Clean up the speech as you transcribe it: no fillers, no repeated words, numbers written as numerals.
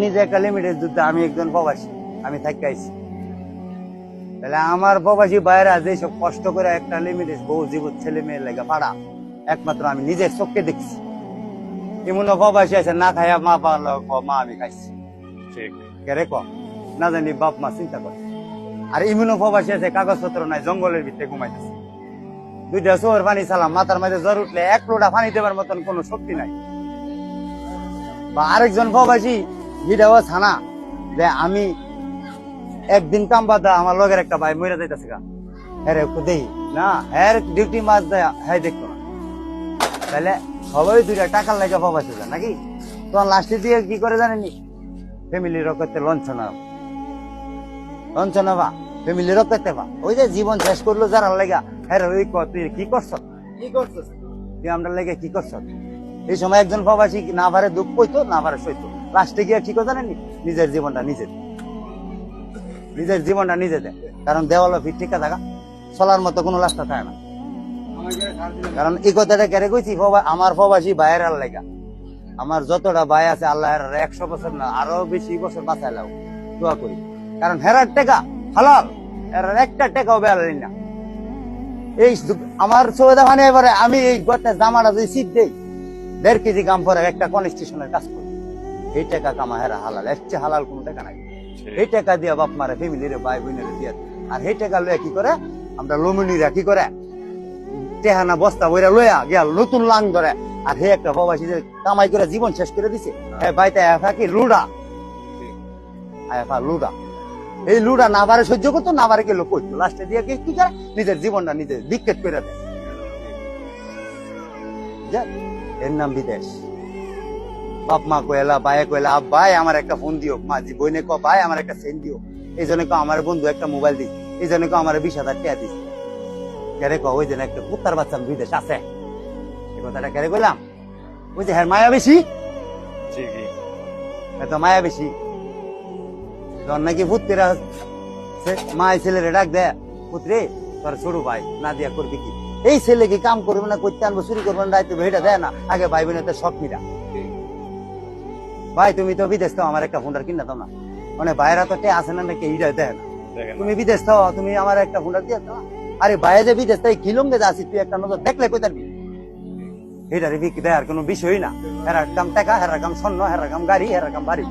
নিজে একটা লিমিটের যুদ্ধে আমি একজন প্রবাসী, আমি থাকাইছি। তাহলে আমার প্রবাসী বাইরে যেসব কষ্ট করে একটা লিমিটেড বউ জীবন ছেলে মেয়ের লেগে পাড়া, একমাত্র আমি নিজের চোখকে দেখছি। এমন প্রবাসী আছে না খাইয়া মা পারল মা আমি খাইছি, ঠিক কেরে ক না জানি বাপ মা চিন্তা করে। আর এমন প্রবাসী আছে কাগজপত্র নাই, জঙ্গলের ভিতরে ঘুমাইতেছে। দুইটা চোর পানি চালাম, মাথার মাঝে জ্বর উঠলে এক লোটা পানি দেবার মতন কোনো শক্তি নাই। বা আরেকজন প্রবাসী ভিডিও ছানা যে আমি একদিন কাম বাদা আমার লগের একটা ভাই মরে যাইতেছে গা, হ্যাঁ একটু দেই না, হ্যাঁ ডিউটি মাছ দেয়, হ্যাঁ দেখতো না। তাহলে সবাই দুইটা টাকার লাগে প্রবাসী যায় নাকি? তোমার লাস্টে দিয়ে কি করে জানেনি? ফ্যামিলি রক্ষাতে লঞ্চনা বা ফ্যামিলি রক্ষাতে বা ওই যে জীবন শেষ করলো যারা লেগা, হ্যাঁ ওই তুই কি করছ, কি করছিস তুই আমরা লেগে কি করছ? এই সময় একজন প্রবাসী না পারে দুঃখ কইতো, না পারে সইতো, লাস্টে গিয়ে কি করে জানেনি? নিজের জীবনটা নিজে দেয়। কারণ দেওয়ালো ফিট ঠিক থাকা চলার মতো কোনো রাস্তা থাকে না। কারণ এই কথাটা কেড়ে কইছি, আমার প্রবাসী ভাইয়ের লেগা, আমার যতটা ভাই আছে আল্লাহ 100 বছর না আরো বেশি বছর বাঁচাই লাও দোয়া করি। কারণ হেরার টাকা হালাল, হেরার একটা টাকাও বেড়ালি না। এই আমার সৌদা ভানে এবারে আমি এই গতে জামাটা যদি শীত দেই 1.5 কেজি কাম পরে একটা কনস্ট্রাকশনের কাজ করি, এই টাকা কামা হেরা হালাল, এর চেয়ে হালাল কোনো টাকা নাই। এই টাকা দিয়া বাপ মারে ফ্যামিলির ভাই বোনের দিয়া, আর এই টাকা লইয়া কি করে আমরা লমিনীরা কি করে টেহানা বস্তা বইরা লইয়া গিয়া নতুন লাং ধরে। আর হে একটা প্রবাসী যে কামাই করে জীবন শেষ করে দিছে, হ্যাঁ বাইতে এফা কি লুডা, লুডা। এই লুডা না পারে সহ্য করতো, না পারে গেল করতো, লাস্টে দিয়ে কি করে নিজের জীবনটা নিজে বিক্ষেপ করে দেয়। এর নাম বিদেশ। বাপ মা কয়লা ভাই কয়লা ভাই আমার একটা ফোন দিও, মা বইনে ক ভাই আমার একটা সেন্ড দিও, এই জন্য আমার বন্ধু একটা মোবাইল দিই, এই জন্য আমার 20,000 টাকা দিস। কেরে ক ওই জন্য একটা কুত্তার বাচ্চা বিদেশ আছে, এই কথাটা কেরে কইলাম? ওই যে হ্যাঁ মায়া বেশি, এত মায়া বেশি। যখন নাকি পুত্রেরা মায় ছেলেরে ডাক দেয়, পুত্রে তোর ছোট ভাই না দিয়া করবি কি? এই ছেলে কি কাম করবে না, করতে আনবো, চুরি করবো না, দায়িত্ব এটা দেয় না। আগে ভাই বোনের শখ মিরা, ভাই তুমি তো বিদেশ থাও আমার একটা ফোনটার কিনা দাও না, মানে বাইরা তো আছে না নাকি এইটা দেয় না, তুমি বিদেশ থাও তুমি আমার একটা ফোনটার দিয়ে দাও। আরে বাইরে যে বিদেশ তাই কিলঙ্গে যাচ্ছি, তুই একটা নজর দেখলে কই তারবি? এটা রে বিক্রি দেয় আর কোনো বিষয়ই না। হেরার কাম টাকা, হেরার কাম স্বর্ণ, হেরার কাম গাড়ি, হেরার কাম বাড়ি।